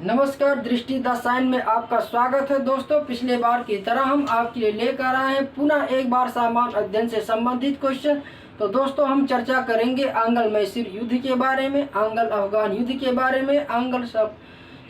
नमस्कार, दृष्टि the sign में आपका स्वागत है दोस्तों। पिछले बार की तरह हम आपके लिए लेकर आए हैं पुनः एक बार सामान्य अध्ययन से संबंधित क्वेश्चन। तो दोस्तों हम चर्चा करेंगे आंग्ल मैसूर युद्ध के बारे में, आंग्ल अफगान युद्ध के बारे में, आंग्ल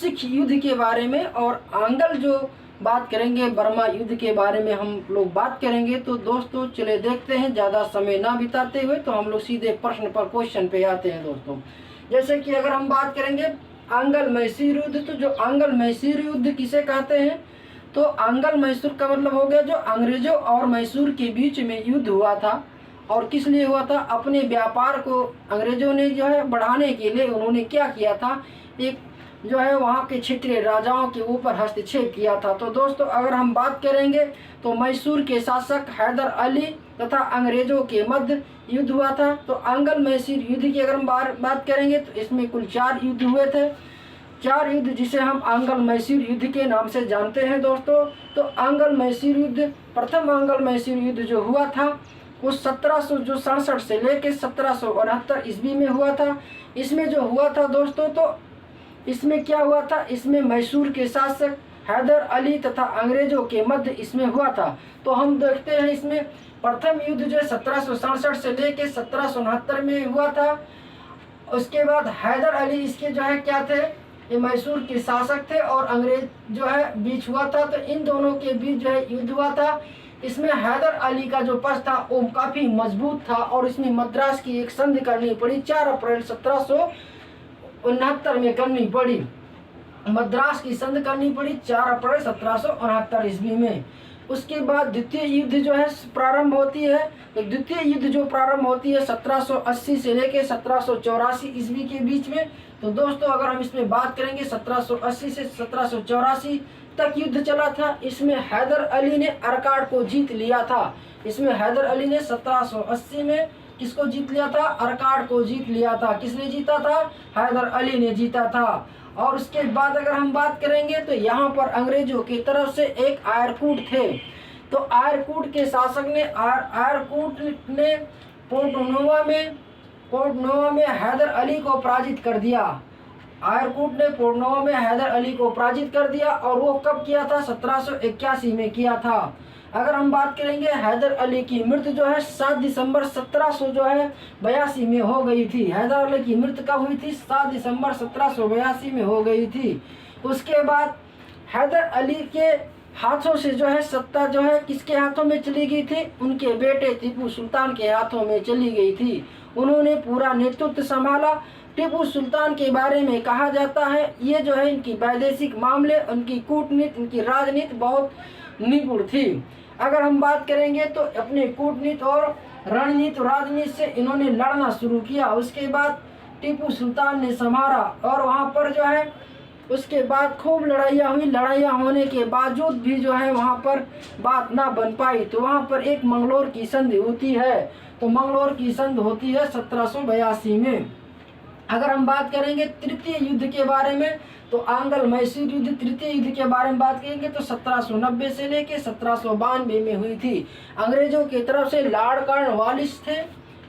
सिख युद्ध के बारे में और आंग्ल जो बात करेंगे बर्मा युद्ध के बारे में हम लोग बात करेंगे। तो दोस्तों चले देखते हैं, ज़्यादा समय ना बिताते हुए तो हम लोग सीधे प्रश्न पर क्वेश्चन पे आते हैं दोस्तों। जैसे कि अगर हम बात करेंगे आंग्ल मैसूर युद्ध, तो जो आंग्ल मैसूर युद्ध किसे कहते हैं, तो आंग्ल मैसूर का मतलब हो गया जो अंग्रेजों और मैसूर के बीच में युद्ध हुआ था। और किस लिए हुआ था? अपने व्यापार को अंग्रेजों ने जो है बढ़ाने के लिए उन्होंने क्या किया था, एक जो है वहाँ के क्षेत्रीय राजाओं के ऊपर हस्तक्षेप किया था। तो दोस्तों अगर हम बात करेंगे तो मैसूर के शासक हैदर अली तथा अंग्रेजों के मध्य युद्ध हुआ था। तो आंग्ल मैसूर युद्ध की अगर हम बात करेंगे तो इसमें कुल 4 युद्ध हुए थे, 4 युद्ध जिसे हम आंग्ल मैसूर युद्ध के नाम से जानते हैं दोस्तों। तो आंग्ल मैसूर युद्ध, प्रथम आंग्ल मैसूर युद्ध जो हुआ था वो 1767 से लेकर 1769 ईस्वी में हुआ था। इसमें जो हुआ था दोस्तों, तो इसमें क्या हुआ था, इसमें मैसूर के शासक हैदर अली तथा अंग्रेजों के मध्य इसमें हुआ था। तो हम देखते हैं इसमें प्रथम युद्ध जो 1767 से लेकर 1769 में हुआ था। उसके बाद हैदर अली इसके जो है क्या थे, ये मैसूर के शासक थे और अंग्रेज जो है बीच हुआ था। तो इन दोनों के बीच जो है युद्ध हुआ था। इसमें हैदर अली का जो पक्ष था वो काफ़ी मजबूत था और इसमें मद्रास की एक संधि करनी पड़ी। 4 अप्रैल 1769 में करनी पड़ी, मद्रास की संधि करनी पड़ी 4 अप्रैल 1769 ईस्वी में। उसके बाद द्वितीय युद्ध जो है प्रारंभ होती है। तो द्वितीय युद्ध जो प्रारंभ होती है 1780 से लेकर 1784 ईस्वी के बीच में। तो दोस्तों अगर हम इसमें बात करेंगे 1780 से 1784 तक युद्ध चला था। इसमें हैदर अली ने अरकाड को जीत लिया था। इसमें हैदर अली ने 1780 में किसको जीत लिया था? अरकाड को जीत लिया था। किसने जीता था? हैदर अली ने जीता था। और उसके बाद अगर हम बात करेंगे तो यहाँ पर अंग्रेजों की तरफ से एक आयरकूट थे। तो आयरकूट के शासक ने आयरकूट ने पोर्टनोवा में हैदर अली को पराजित कर दिया। आयरकूट ने पोर्टनोवा में हैदर अली को पराजित कर दिया और वो कब किया था? 1781 में किया था। अगर हम बात करेंगे हैदर अली की मृत्यु जो है 7 दिसंबर 1782 में हो गई थी। हैदर अली की मृत्यु कब हुई थी? 7 दिसंबर 1782 में हो गई थी। उसके बाद हैदर अली के हाथों से जो है सत्ता जो है किसके हाथों में चली गई थी? उनके बेटे टीपू सुल्तान के हाथों में चली गई थी। उन्होंने पूरा नेतृत्व संभाला। टीपू सुल्तान के बारे में कहा जाता है ये जो है इनकी वैदेशिक मामले, उनकी कूटनीति, इनकी राजनीति बहुत निपुण थी। अगर हम बात करेंगे तो अपने कूटनीति और रणनीति राजनीति से इन्होंने लड़ना शुरू किया। उसके बाद टीपू सुल्तान ने संभाला और वहाँ पर जो है उसके बाद खूब लड़ाइयाँ हुई। लड़ाइयाँ होने के बावजूद भी जो है वहाँ पर बात ना बन पाई। तो वहाँ पर एक मंगलोर की संधि होती है। तो मंगलोर की संधि होती है 1782 में। अगर हम बात करेंगे तृतीय युद्ध के बारे में तो आंग्ल मैसूर युद्ध, तृतीय युद्ध के बारे में बात करेंगे तो 1790 से लेकर 1792 में हुई थी। अंग्रेजों की तरफ से लॉर्ड कॉर्नवालिस थे।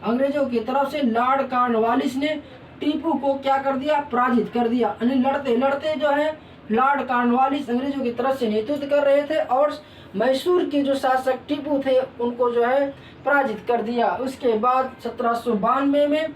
अंग्रेजों की तरफ से लॉर्ड कॉर्नवालिस ने टीपू को क्या कर दिया? पराजित कर दिया। यानी लड़ते लड़ते जो है लॉर्ड कॉर्नवालिस अंग्रेजों की तरफ से नेतृत्व कर रहे थे और मैसूर के जो शासक टीपू थे उनको जो है पराजित कर दिया। उसके बाद 1792 में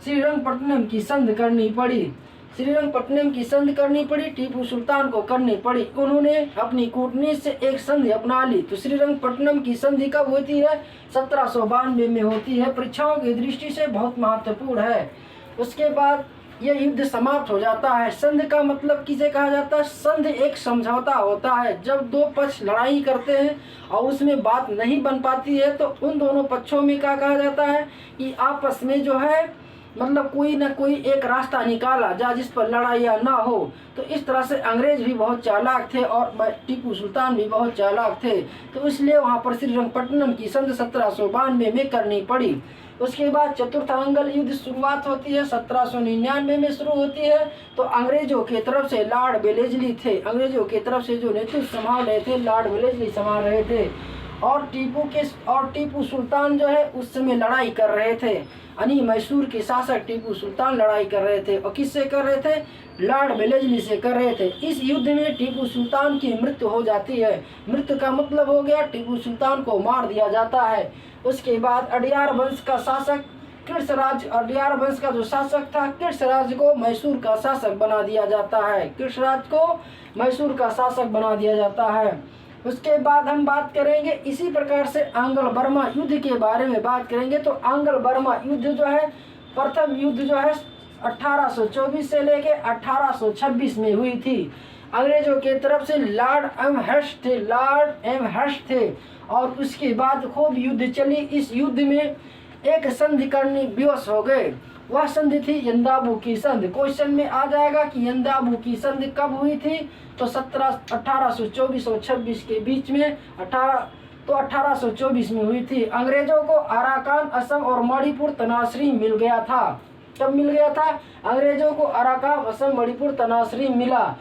श्रीरंगपट्टनम की संधि करनी पड़ी। श्रीरंगपट्टनम की संधि करनी पड़ी, टीपू सुल्तान को करनी पड़ी। उन्होंने अपनी कूटनीति से एक संधि अपना ली। तो श्रीरंगपट्टनम की संधि कब होती है? 1792 में होती है। परीक्षाओं की दृष्टि से बहुत महत्वपूर्ण है। उसके बाद यह युद्ध समाप्त हो जाता है। संधि का मतलब किसे कहा जाता है? संधि एक समझौता होता है। जब 2 पक्ष लड़ाई करते हैं और उसमें बात नहीं बन पाती है तो उन दोनों पक्षों में क्या कहा जाता है कि आपस में जो है मतलब कोई ना कोई एक रास्ता निकाला जाए जिस पर लड़ाइयाँ ना हो। तो इस तरह से अंग्रेज भी बहुत चालाक थे और टीपू सुल्तान भी बहुत चालाक थे। तो इसलिए वहाँ पर श्रीरंगपट्टनम की संधि 1792 में करनी पड़ी। उसके बाद चतुर्थ आंग्ल युद्ध शुरुआत होती है 1799 में शुरू होती है। तो अंग्रेजों की तरफ से लॉर्ड वेलेस्ली थे। अंग्रेजों की तरफ से जो नेतृत्व संभाल रहे थे लॉर्ड वेलेस्ली संभाल रहे थे। और टीपू सुल्तान जो है उस समय लड़ाई कर रहे थे, यानी मैसूर के शासक टीपू सुल्तान लड़ाई कर रहे थे। और किससे कर रहे थे? लॉर्ड वेलेस्ली से कर रहे थे। इस युद्ध में टीपू सुल्तान की मृत्यु हो जाती है। मृत्यु का मतलब हो गया टीपू सुल्तान को मार दिया जाता है। उसके बाद अडियार वंश का शासक कृष्णराज, अडियार वंश का जो शासक था कृष्णराज को मैसूर का शासक बना दिया जाता है। कृष्णराज को मैसूर का शासक बना दिया जाता है। उसके बाद हम बात करेंगे इसी प्रकार से आंग्ल बर्मा युद्ध के बारे में बात करेंगे। तो आंग्ल बर्मा युद्ध जो है, प्रथम युद्ध जो है 1824 से लेके 1826 में हुई थी। अंग्रेजों के तरफ से लॉर्ड एम हर्स्ट थे और उसके बाद खूब युद्ध चली। इस युद्ध में एक संधि करने विवश हो गए। वह संधि थी यंदाबू की संधि। क्वेश्चन में आ जाएगा कि यंदाबू की संधि कब हुई थी? तो 1824 और 26 के बीच में 1824 में हुई थी। अंग्रेजों को अराकान, असम और मणिपुर तनासरीन मिल गया था। कब मिल गया था? अंग्रेजों को अराकान, असम, मणिपुर तनासरीन मिला।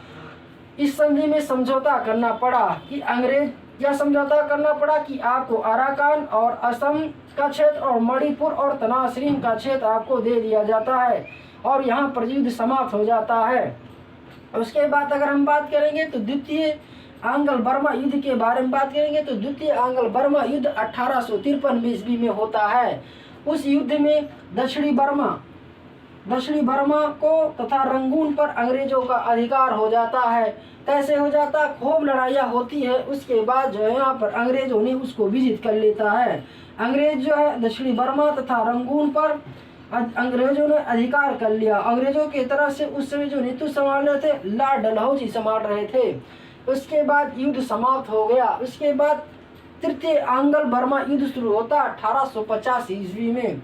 इस संधि में समझौता करना पड़ा कि अंग्रेज क्या समझौता करना पड़ा कि आपको अराकान और असम का क्षेत्र और मणिपुर और तनासरीन का क्षेत्र आपको दे दिया जाता है और यहाँ पर युद्ध समाप्त हो जाता है। उसके बाद अगर हम बात करेंगे तो द्वितीय आंग्ल बर्मा युद्ध के बारे में बात करेंगे तो द्वितीय आंग्ल बर्मा युद्ध 1853 ईस्वी में होता है। उस युद्ध में दक्षिणी बर्मा को तथा रंगून पर अंग्रेजों का अधिकार हो जाता है। कैसे हो जाता? खूब लड़ाइयाँ होती है। उसके बाद जो है यहाँ पर अंग्रेजों ने उसको विजित कर लेता है। अंग्रेज जो है दक्षिणी बर्मा तथा रंगून पर अंग्रेजों ने अधिकार कर लिया। अंग्रेजों की तरफ से उस समय जो नेतृत्व संभाल रहे थे लॉर्ड डलहौजी संभाल रहे थे। उसके बाद युद्ध समाप्त हो गया। उसके बाद तृतीय आंग्ल बर्मा युद्ध शुरू होता 1850 ईस्वी में।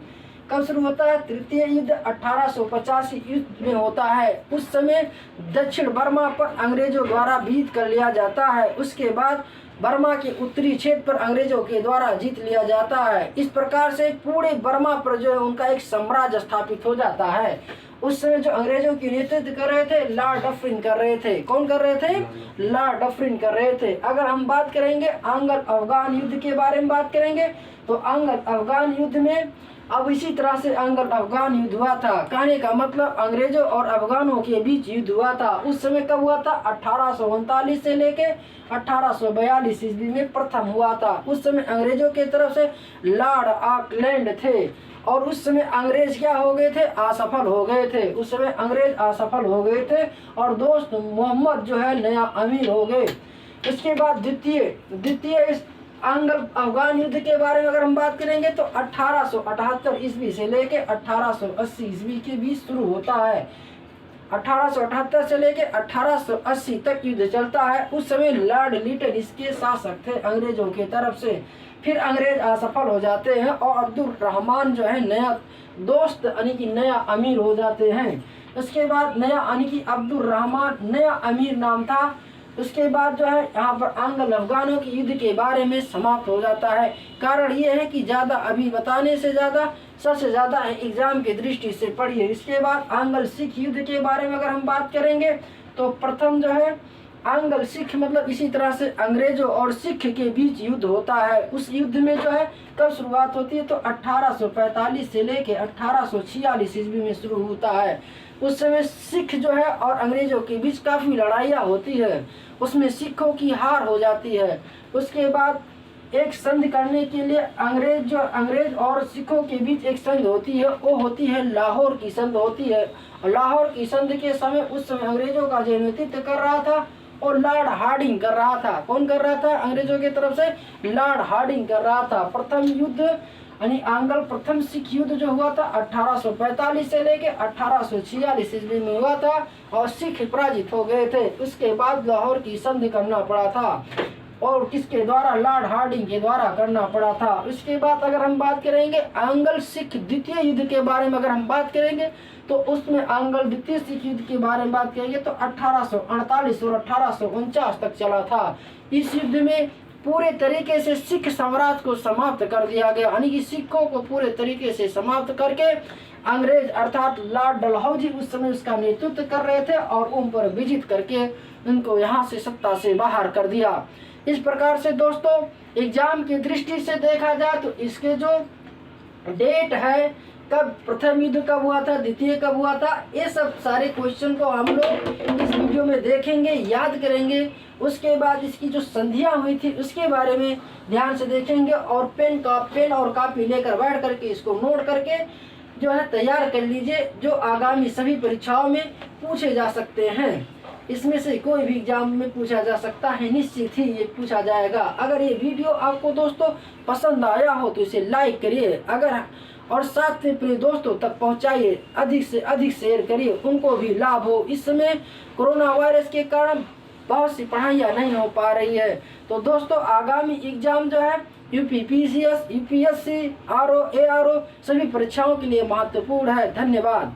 कब शुरू होता है? तृतीय युद्ध 1885 युद्ध में होता है। उस समय दक्षिण बर्मा पर अंग्रेजों द्वारा विजित कर लिया जाता है। उसके बाद बर्मा के उत्तरी क्षेत्र पर अंग्रेजों के द्वारा जीत लिया जाता है। इस प्रकार से पूरे बर्मा पर जो है उनका एक साम्राज्य स्थापित हो जाता है। उस समय जो अंग्रेजों की नेतृत्व कर रहे थे लॉर्ड डफरिन कर रहे थे। कौन कर रहे थे? लॉर्ड डफरिन कर रहे थे। अगर हम बात करेंगे आंग्ल अफगान युद्ध के बारे में बात करेंगे तो आंग्ल अफगान युद्ध में अब इसी तरह से आंग्ल अफगान युद्ध हुआ था। कहने का मतलब अंग्रेजों और अफगानों के बीच युद्ध हुआ था। उस समय कब हुआ था? 1839 से लेके 1842 ईस्वी में प्रथम हुआ था। उस समय अंग्रेजों के तरफ से लॉर्ड ऑकलैंड थे और उस समय अंग्रेज क्या हो गए थे? असफल हो गए थे। उस समय अंग्रेज असफल हो गए थे और दोस्त मोहम्मद जो है नया अमीर हो गए। इसके बाद द्वितीय आंग्ल अफगान युद्ध के बारे में अगर हम बात करेंगे तो 1878 ईस्वी से लेके 1880 ईस्वी के बीच शुरू होता है। 1878 से लेके 1880 तक युद्ध चलता है। उस समय लॉर्ड लिटन इसके शासक थे अंग्रेजों के तरफ से। फिर अंग्रेज असफल हो जाते हैं और अब्दुल रहमान जो है नया दोस्त यानी कि नया अमीर हो जाते हैं। उसके बाद नया यानी कि अब्दुल रहमान नया अमीर नाम था। उसके बाद जो है यहाँ पर आंग्ल अफगानों के युद्ध के बारे में समाप्त हो जाता है। कारण ये है कि ज़्यादा अभी बताने से ज़्यादा सबसे ज़्यादा एग्जाम की दृष्टि से पढ़िए। इसके बाद आंग्ल सिख युद्ध के बारे में अगर हम बात करेंगे तो प्रथम जो है आंग्ल सिख मतलब इसी तरह से अंग्रेजों और सिख के बीच युद्ध होता है। उस युद्ध में जो है कब शुरुआत होती है? तो 1845 से लेके 1846 ईस्वी में शुरू होता है। उस समय सिख जो है और अंग्रेजों के बीच काफ़ी लड़ाइयाँ होती है। उसमें सिखों की हार हो जाती है। उसके बाद एक संधि करने के लिए अंग्रेज और सिखों के बीच एक संधि होती है, वो होती है लाहौर की संधि होती है। लाहौर की संधि के समय उस समय अंग्रेजों का जो नेतृत्व कर रहा था और लॉर्ड हार्डिंग कर रहा था। कौन कर रहा था? अंग्रेजों की तरफ से लॉर्ड हार्डिंग कर रहा था। प्रथम युद्ध यानी आंग्ल प्रथम सिख युद्ध जो हुआ था 1845 से लेके 1846 ईस्वी में हुआ था और सिख पराजित हो गए थे। उसके बाद लाहौर की संधि करना पड़ा था और किसके द्वारा? लॉर्ड हार्डिंग के द्वारा करना पड़ा था। उसके बाद अगर हम बात करेंगे आंग्ल सिख द्वितीय युद्ध के बारे में अगर हम बात करेंगे तो उसमें आंग्ल द्वितीय सिख युद्ध के बारे में बात करेंगे तो 1848 और 1849 तक चला था। इस युद्ध में पूरे तरीके से सिख साम्राज्य को समाप्त कर दिया गया, यानी कि सिखों को पूरे तरीके से समाप्त करके अंग्रेज अर्थात लॉर्ड डलहौजी उस समय उसका नेतृत्व कर रहे थे और उन पर विजित करके उनको यहाँ से सत्ता से बाहर कर दिया। इस प्रकार से दोस्तों एग्जाम की दृष्टि से देखा जाए तो इसके जो डेट है, कब प्रथम युद्ध कब हुआ था, द्वितीय कब हुआ था, ये सब सारे क्वेश्चन को हम लोग इस वीडियो में देखेंगे, याद करेंगे। उसके बाद इसकी जो संधियां हुई थी उसके बारे में ध्यान से देखेंगे और पेन और कापी लेकर बैठ करके इसको नोट करके जो है तैयार कर लीजिए, जो आगामी सभी परीक्षाओं में पूछे जा सकते हैं। इसमें से कोई भी एग्जाम में पूछा जा सकता है, निश्चित ही ये पूछा जाएगा। अगर ये वीडियो आपको दोस्तों पसंद आया हो तो इसे लाइक करिए, अगर और साथ में अपने दोस्तों तक पहुंचाइए, अधिक से अधिक शेयर करिए, उनको भी लाभ हो। इस समय कोरोना वायरस के कारण बहुत सी पढ़ाइयाँ नहीं हो पा रही है। तो दोस्तों आगामी एग्जाम जो है UP PCS, UPSC, RO, ARO सभी परीक्षाओं के लिए महत्वपूर्ण है। धन्यवाद।